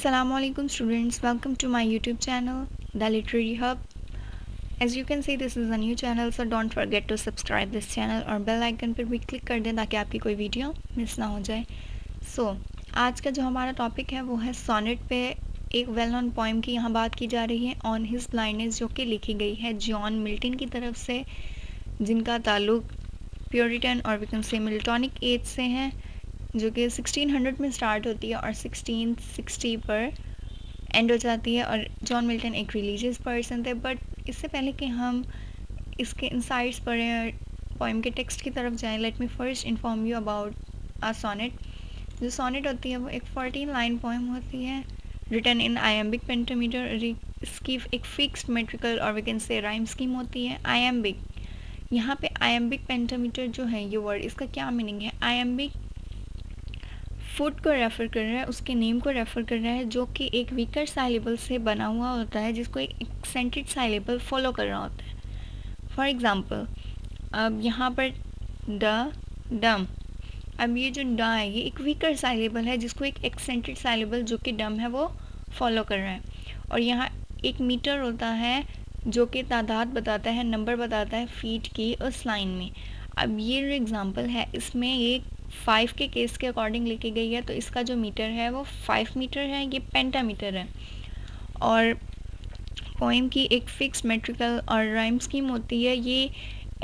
Assalamualaikum students, welcome to my YouTube channel, The Literary Hub. As you can see, this is a new channel, so don't forget to subscribe this channel और bell icon पर भी click कर दें ताकि आपकी कोई video miss ना हो जाए। आज का जो हमारा टॉपिक है वो है सोनेट पे एक वेल नोन पोइम की यहाँ बात की जा रही है, ऑन हिज ब्लाइंडनेस, जो कि लिखी गई है जॉन मिल्टन की तरफ से, जिनका ताल्लुक प्योरिटन और वी कैन से मिल्टॉनिक एज से है, जो कि 1600 में स्टार्ट होती है और 1660 पर एंड हो जाती है। और जॉन मिल्टन एक रिलीजियस पर्सन थे। बट इससे पहले कि हम इसके इंसाइट्स पढ़ें और पोइम के टेक्स्ट की तरफ जाएं, let me first inform you about a sonnet. जो सोनेट होती है वो एक 14 लाइन पोइम होती है, रिटन इन आयम्बिक पेंटामीटर। इसकी एक फिक्स्ड मेट्रिकल और we can say rhyme scheme होती है। आयम्बिक, यहाँ पे आयम्बिक पेंटामीटर जो है ये वर्ड, इसका क्या मीनिंग है? आयम्बिक फुट को रेफ़र कर रहा है, उसके नेम को रेफ़र कर रहा है, जो कि एक वीकर साइलेबल से बना हुआ होता है, जिसको एक एक्सेंटेड साइलेबल फॉलो कर रहा होता है। फॉर एग्ज़ाम्पल, अब यहाँ पर ड, डम, अब ये जो ड है ये एक वीकर साइलेबल है, जिसको एक एक्सेंटेड साइलेबल जो कि डम है वो फॉलो कर रहा है। और यहाँ एक मीटर होता है जो कि तादाद बताता है, नंबर बताता है फीट की उस लाइन में। अब ये जो एग्ज़ाम्पल है इसमें ये 5 के केस के अकॉर्डिंग लिखी गई है, तो इसका जो मीटर है वो 5 मीटर है, ये पेंटामीटर है। और पोइम की एक फिक्स मेट्रिकल और राइम स्कीम होती है। ये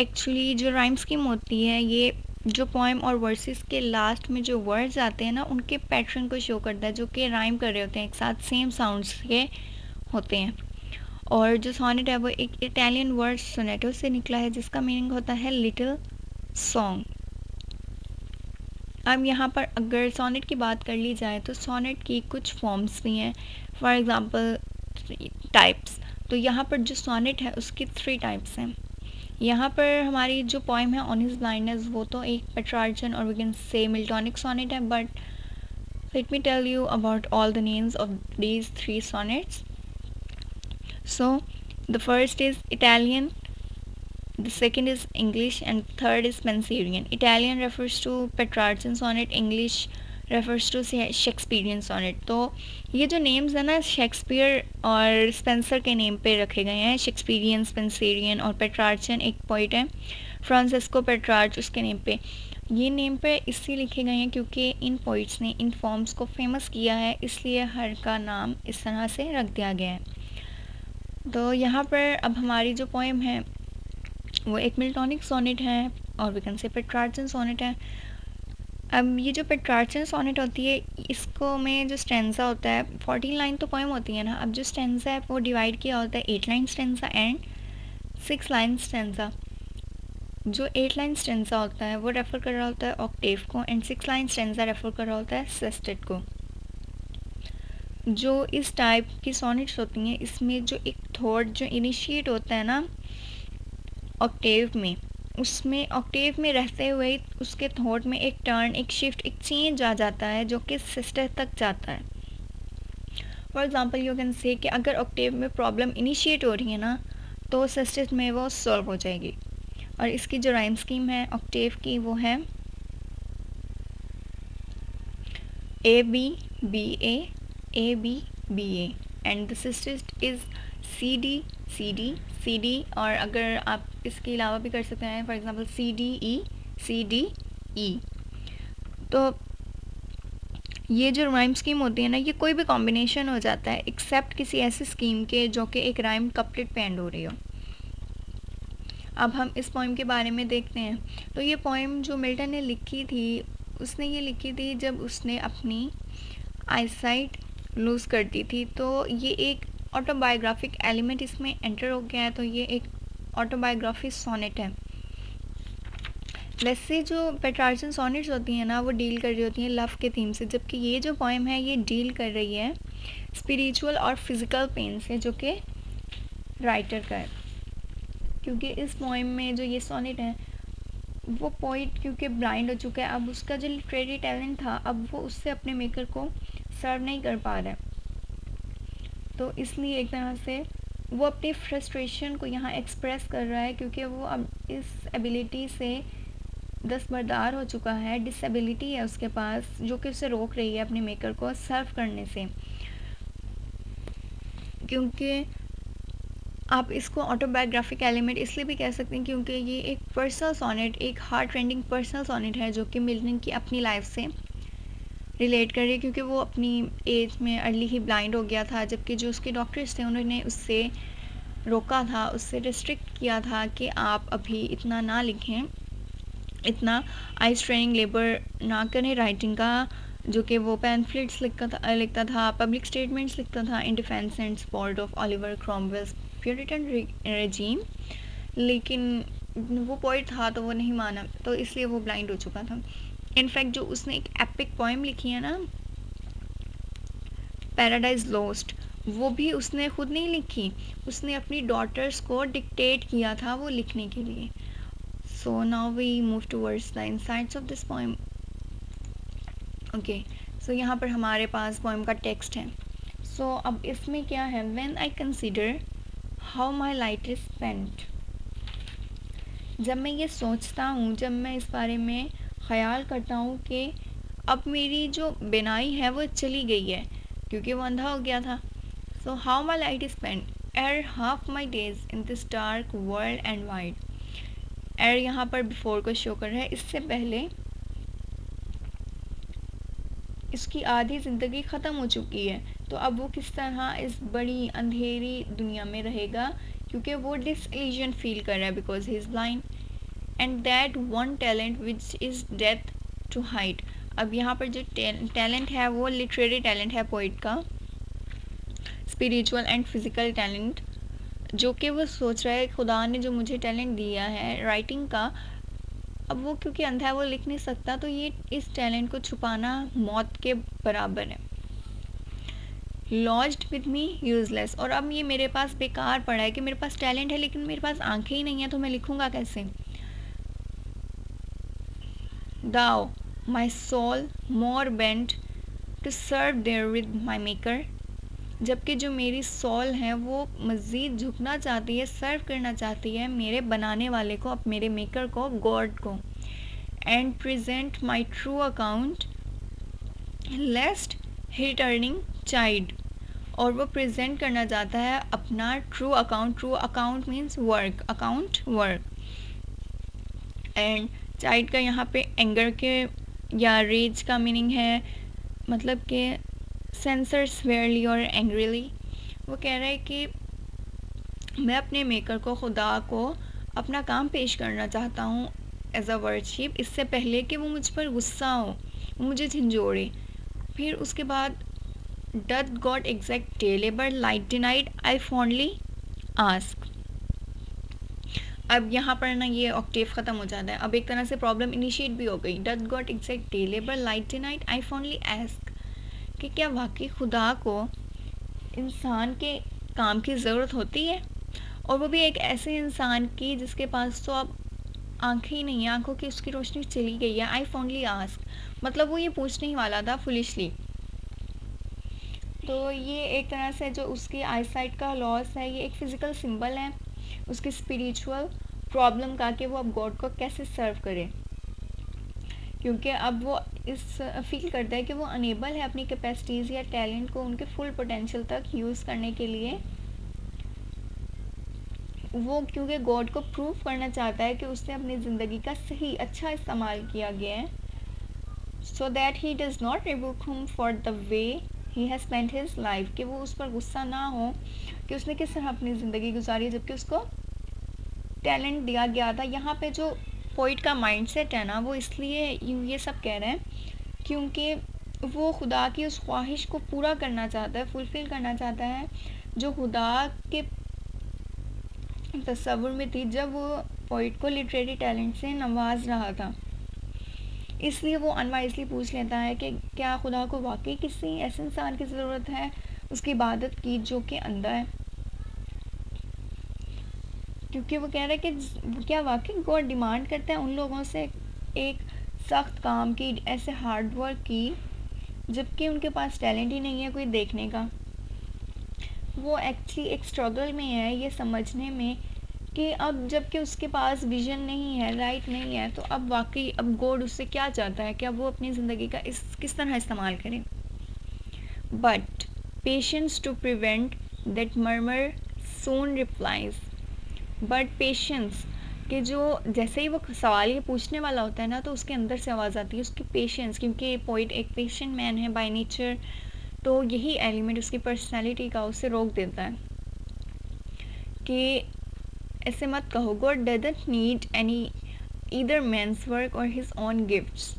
एक्चुअली जो राइम स्कीम होती है ये जो पोइम और वर्सेस के लास्ट में जो वर्ड्स आते हैं ना, उनके पैटर्न को शो करता है, जो कि राइम कर रहे होते हैं एक साथ, सेम साउंड्स के होते हैं। और जो सोनेट है वो एक इटालियन वर्ड सोनेटो से निकला है, जिसका मीनिंग होता है लिटिल सॉन्ग। अब यहाँ पर अगर सोनेट की बात कर ली जाए तो सोनेट की कुछ फॉर्म्स भी हैं। फॉर एग्ज़ाम्पल टाइप्स, तो यहाँ पर जो सोनेट है उसकी 3 टाइप्स हैं। यहाँ पर हमारी जो पोइम है ऑन हिज ब्लाइंडनेस वो तो एक पेट्रार्चन और we can say Miltonic sonnet है। But let me tell you about all the names of these 3 sonnets. So the first is Italian, the second is English, and third is Spencerian. Italian refers to Petrarchan sonnet, English refers to Shakespearean sonnet. तो ये जो names है ना, Shakespeare और Spencer के name पे रखे गए हैं। शेक्सपियरियन, स्पेंसेरियन और पेट्रार्चन एक पोइट है फ्रांसिस्को पेट्रार्च, उसके नेम पे ये नेम पे इसलिए लिखे गए हैं क्योंकि इन पोइट्स ने इन फॉर्म्स को फेमस किया है, इसलिए हर का नाम इस तरह से रख दिया गया है। तो यहाँ पर अब हमारी जो पोइम है वो एक मिल्टॉनिक सोनेट है और we can say Petrarchan sonnet है। अब ये जो पेट्रार्चन सोनेट होती है इसको में जो स्टेंजा होता है, 14 लाइन तो पोइम होती है ना, अब जो स्टेंजा है वो डिवाइड किया होता है 8 line stanza and 6 line stanza. जो 8 लाइन स्टेंजा होता है वो रेफ़र कर रहा होता है ऑक्टेव को, एंड 6 लाइन स्टेंजा रेफ़र कर रहा होता है सेस्टेट को। जो इस टाइप की सोनेट्स होती हैं इसमें जो एक थॉट जो इनिशिएट होता है ना ऑक्टेव में, उसमें ऑक्टेव में रहते हुए उसके थॉट में एक टर्न, एक शिफ्ट, एक चेंज आ जाता है जो कि सिस्टर तक जाता है। For example you can say कि अगर ऑक्टेव में प्रॉब्लम इनिशिएट हो रही है ना तो सिस्टर में वो सॉल्व हो जाएगी। और इसकी जो राइम स्कीम है ऑक्टेव की वो है A B B A B B A, and the sestet is C D C D C D. और अगर आप इसके अलावा भी कर सकते हैं, for example C D E. तो ये जो राइम स्कीम होती है ना, ये कोई भी कॉम्बिनेशन हो जाता है एक्सेप्ट किसी ऐसी स्कीम के जो कि एक राइम कपलेट पे एंड हो रही हो। अब हम इस पोइम के बारे में देखते हैं। तो ये पोइम जो मिल्टन ने लिखी थी, उसने ये लिखी थी जब उसने अपनी आईसाइट लूज़ कर दी थी। तो ये एक ऑटोबायोग्राफिक एलिमेंट इसमें एंटर हो गया है, तो ये एक ऑटोबायोग्राफी सोनेट है। वैसे जो पेट्रार्चन सोनेट्स होती हैं ना वो डील कर रही होती हैं लव के थीम से, जबकि ये जो पोइम है ये डील कर रही है स्पिरिचुअल और फिज़िकल पेन से, जो कि राइटर का है। क्योंकि इस पोइम में जो ये सोनेट है वो पोइट क्योंकि ब्लाइंड हो चुका है, अब उसका जो लिटरेरी टैलेंट था अब वो उससे अपने मेकर को सर्व नहीं कर पा रहा है। तो इसलिए एक तरह से वो अपनी फ्रस्ट्रेशन को यहाँ एक्सप्रेस कर रहा है, क्योंकि वो अब इस एबिलिटी से दस्तबरदार हो चुका है, डिसेबिलिटी है उसके पास जो कि उसे रोक रही है अपने मेकर को सर्व करने से। क्योंकि आप इसको ऑटोबायोग्राफिक एलिमेंट इसलिए भी कह सकते हैं क्योंकि ये एक पर्सनल सोनेट, एक हार्ट रेंडिंग पर्सनल सोनेट है जो कि मिल्टन की अपनी लाइफ से रिलेट कर रही है, क्योंकि वो अपनी एज में अर्ली ही ब्लाइंड हो गया था, जबकि जो उसके डॉक्टर्स थे उन्होंने उससे रोका था, उससे रिस्ट्रिक्ट किया था कि आप अभी इतना ना लिखें, इतना आई स्ट्रेनिंग लेबर ना करें राइटिंग का, जो कि वो पैम्फलेट्स लिखता था, पब्लिक स्टेटमेंट्स लिखता था in defence and support of Oliver Cromwell's puritan regime. लेकिन वो पोइट था तो वो नहीं माना, तो इसलिए वो ब्लाइंड हो चुका था। इनफैक्ट जो उसने एक एपिक पोएम लिखी है ना, पैराडाइज लॉस्ट, वो भी उसने खुद नहीं लिखी, उसने अपनी डॉटर्स को डिक्टेट किया था वो लिखने के लिए। So now we move towards the insights of this poem. Okay, so यहाँ पर हमारे पास पोएम का टेक्स्ट है। सो अब इसमें क्या है, when I consider how my light is spent, जब मैं ये सोचता हूँ, जब मैं इस बारे में ख्याल करता हूँ कि अब मेरी जो बिनाई है वो चली गई है क्योंकि वो अंधा हो गया था। So how my light is spent uh half my days in this dark world and wide. Uh यहाँ पर बिफोर को शो कर रहा है, इससे पहले इसकी आधी ज़िंदगी ख़त्म हो चुकी है, तो अब वो किस तरह इस बड़ी अंधेरी दुनिया में रहेगा, क्योंकि वो डिसइल्यूजन फील कर रहा है because he is blind and that one talent which is death to hide. अब यहाँ पर जो टैलेंट है वो लिटरेरी टैलेंट है पोइट का, स्पिरिचुअल एंड फिज़िकल टैलेंट, जो कि वो सोच रहा है खुदा ने जो मुझे टैलेंट दिया है राइटिंग का, अब वो क्योंकि अंधा है वो लिख नहीं सकता, तो ये इस टैलेंट को छुपाना मौत के बराबर है। लॉज्ड विद मी यूजलेस, और अब ये मेरे पास बेकार पड़ा है कि मेरे पास टैलेंट है लेकिन मेरे पास आंखें ही नहीं है, तो मैं लिखूंगा कैसे। Though my soul more bent to serve therewith my maker, जबकि जो मेरी सोल है वो मज़ीद झुकना चाहती है, सर्व करना चाहती है मेरे बनाने वाले को, अब मेरे मेकर को, गॉड को। And present my true account lest he turning child, और वो प्रेजेंट करना चाहता है अपना true account, true account means work, account work. And child का यहाँ पे एंगर के या रेज का मीनिंग है, मतलब कि सेंसर स्वेयरली और एंग्रीली। वो कह रहा है कि मैं अपने मेकर को, खुदा को अपना काम पेश करना चाहता हूँ एज अ वर्शिप, इससे पहले कि वो मुझ पर गुस्सा हो, मुझे झंझोड़े। फिर उसके बाद doth God exact day labour light denied I fondly ask. अब यहाँ पर ना ये ऑक्टेव ख़त्म हो जाता है, अब एक तरह से प्रॉब्लम इनिशिएट भी हो गई। Doth God exact day labour light denied I fondly ask, कि क्या वाकई खुदा को इंसान के काम की ज़रूरत होती है, और वो भी एक ऐसे इंसान की जिसके पास तो अब आंखें ही नहीं है, आंखों की उसकी रोशनी चली गई है। आई फॉन्डली आस्क, मतलब वो ये पूछने ही वाला था फुलिशली। तो ये एक तरह से जो उसकी आई साइट का लॉस है, ये एक फ़िज़िकल सिंबल है उसकी स्पिरिचुअल प्रॉब्लम का, कि वो अब गॉड को कैसे सर्व करे, क्योंकि अब वो इस फील करता है कि वो अनेबल है अपनी कैपेसिटीज़ या टैलेंट को उनके फुल पोटेंशियल तक यूज़ करने के लिए। वो क्योंकि गॉड को प्रूव करना चाहता है कि उसने अपनी ज़िंदगी का सही अच्छा इस्तेमाल किया गया है, so that he does not Reebok him for the way he has spent his life, कि वो उस पर गुस्सा ना हो कि उसने किस तरह अपनी ज़िंदगी गुजारी जबकि उसको टैलेंट दिया गया था। यहाँ पे जो पोइट का माइंडसेट है ना, वो इसलिए ये सब कह रहे हैं क्योंकि वो खुदा की उस ख्वाहिश को पूरा करना चाहता है, फुलफ़िल करना चाहता है जो खुदा के तस्वुर में थी जब वो पोइट को लिटरेरी टैलेंट से नवाज रहा था। इसलिए वो अनवाइजली पूछ लेता है कि क्या खुदा को वाकई किसी ऐसे इंसान की ज़रूरत है उसकी इबादत की जो कि अंधा है, क्योंकि वो कह रहा है कि क्या वाकई गॉड डिमांड करता है उन लोगों से एक सख्त काम की, ऐसे हार्ड वर्क की, जबकि उनके पास टैलेंट ही नहीं है कोई देखने का। वो एक्चुअली एक स्ट्रगल में है ये समझने में कि अब जबकि उसके पास विजन नहीं है, राइट नहीं है, तो अब वाकई अब गॉड उससे क्या चाहता है, क्या वो अपनी ज़िंदगी का किस तरह इस्तेमाल करे। But patience to prevent that murmur soon replies but patience, कि जो जैसे ही वो सवाल ये पूछने वाला होता है ना तो उसके अंदर से आवाज़ आती है उसकी पेशेंस, क्योंकि पोइट एक पेशेंट मैन है बाय नेचर, तो यही एलिमेंट उसकी पर्सनैलिटी का उसे रोक देता है कि ऐसे मत कहो, God doesn't need any either man's work or his own gifts,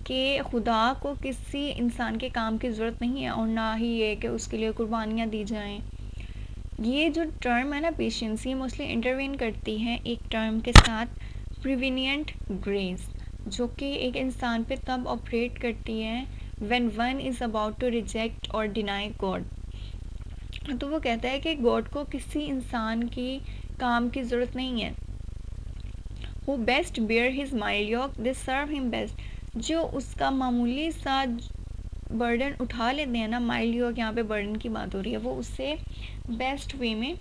कि खुदा को किसी इंसान के काम की ज़रूरत नहीं है और ना ही ये कि उसके लिए कुर्बानियाँ दी जाएं। ये जो टर्म है ना पेशेंस, ये मोस्टली इंटरवेन करती है एक टर्म के साथ, प्रिविनियंट ग्रेस, जो कि एक इंसान पे तब ऑपरेट करती है when one is about to reject और डिनाई गॉड। तो वो कहता है कि गॉड को किसी इंसान की काम की ज़रूरत नहीं है। Who best bear his mild yoke they serve him best, जो उसका मामूली सा बर्डन उठा लेते हैं ना, माइल्ड योक यहाँ पे बर्डन की बात हो रही है, वो उससे बेस्ट वे में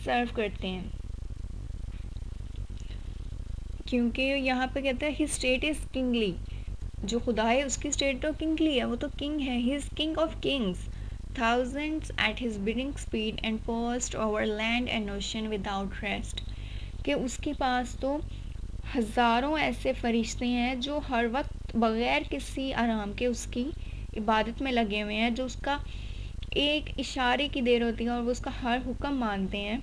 सर्व करते हैं। क्योंकि यहाँ पे कहते हैं हिज स्टेट इज़ किंगली, जो खुदा है उसकी स्टेट तो किंगली है, वो तो किंग है, he is king of Kings, thousands at his bidding speed and passed over land and ocean without rest, कि उसके पास तो हज़ारों ऐसे फरिश्ते हैं जो हर वक्त बग़ैर किसी आराम के उसकी इबादत में लगे हुए हैं, जो उसका एक इशारे की देर होती है और वो उसका हर हुक्म मानते हैं,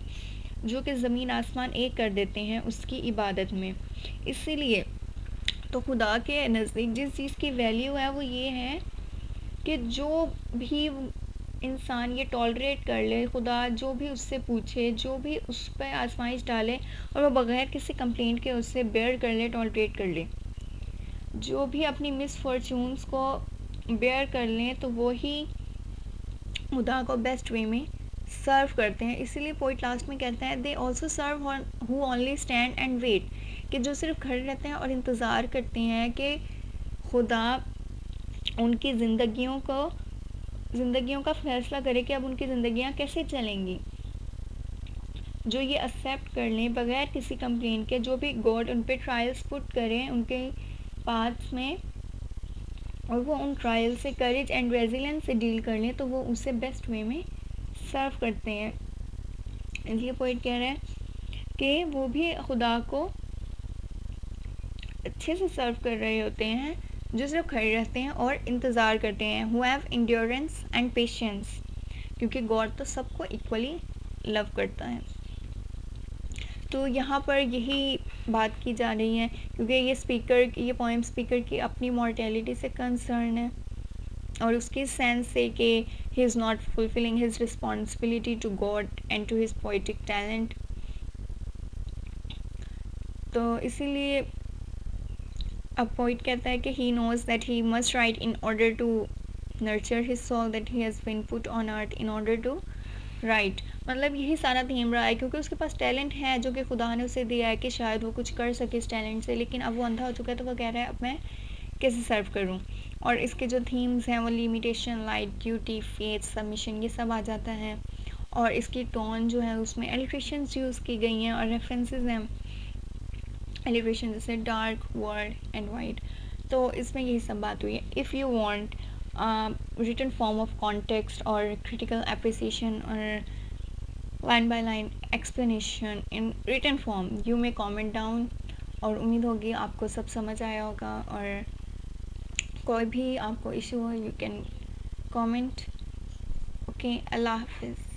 जो कि ज़मीन आसमान एक कर देते हैं उसकी इबादत में। इसीलिए तो खुदा के नज़दीक जिस चीज़ की वैल्यू है वो ये है कि जो भी इंसान ये टॉलरेट कर ले, खुदा जो भी उससे पूछे, जो भी उस पर आजमाइश डाले और वो बग़ैर किसी कंप्लेंट के उससे बेयर कर ले, टॉलरेट कर ले, जो भी अपनी मिसफॉर्चून्स को बेयर कर लें, तो वो ही खुदा को बेस्ट वे में सर्व करते हैं। इसीलिए पोइट लास्ट में कहता है they also serve who only stand and wait, कि जो सिर्फ खड़े रहते हैं और इंतज़ार करते हैं कि खुदा उनकी ज़िंदगियों का फ़ैसला करे कि अब उनकी ज़िंदगियाँ कैसे चलेंगी, जो ये एक्सेप्ट कर लें बग़ैर किसी कंप्लेन के, जो भी गॉड उन पे ट्रायल्स पुट करें उनके पाथ्स में और वो उन ट्रायल से करेज एंड रेजिलेंस से डील कर लें, तो वो उसे बेस्ट वे में सर्व करते हैं। इसलिए पोइट कह रहे हैं कि वो भी खुदा को अच्छे से सर्व कर रहे होते हैं जो सिर्फ खड़े रहते हैं और इंतज़ार करते हैं, who have endurance and patience, क्योंकि गॉड तो सबको इक्वली लव करता है। तो यहाँ पर यही बात की जा रही है, क्योंकि ये पोएम स्पीकर की अपनी मॉर्टेलिटी से कंसर्न है और उसकी सेंस से कि he is not fulfilling his responsibility to God and to his poetic talent. तो इसीलिए अब पोइट कहता है कि he knows that he must write in order to nurture his soul, that he has been put on earth in order to write. मतलब यही सारा theme रहा है, क्योंकि उसके पास टैलेंट है जो कि खुदा ने उसे दिया है कि शायद वो कुछ कर सके इस टैलेंट से, लेकिन अब वो अंधा हो चुका है, तो वो कह रहा है अब मैं कैसे सर्व करूं। और इसके जो थीम्स हैं वो limitation, light, duty, faith, submission, ये सब आ जाता है। और इसकी टोन जो है उसमें एलिट्रेशंस यूज़ की गई हैं और रेफरेंसेस हैं एलिट्रेशन, जैसे डार्क, वर्ड एंड वाइट। तो इसमें यही सब बात हुई है। If you want written form of context or critical appreciation or line by line explanation in written form, you may comment down। और उम्मीद होगी आपको सब समझ आया होगा, और कोई भी आपको इशू हो यू कैन कमेंट। ओके, अल्लाह हाफिज़।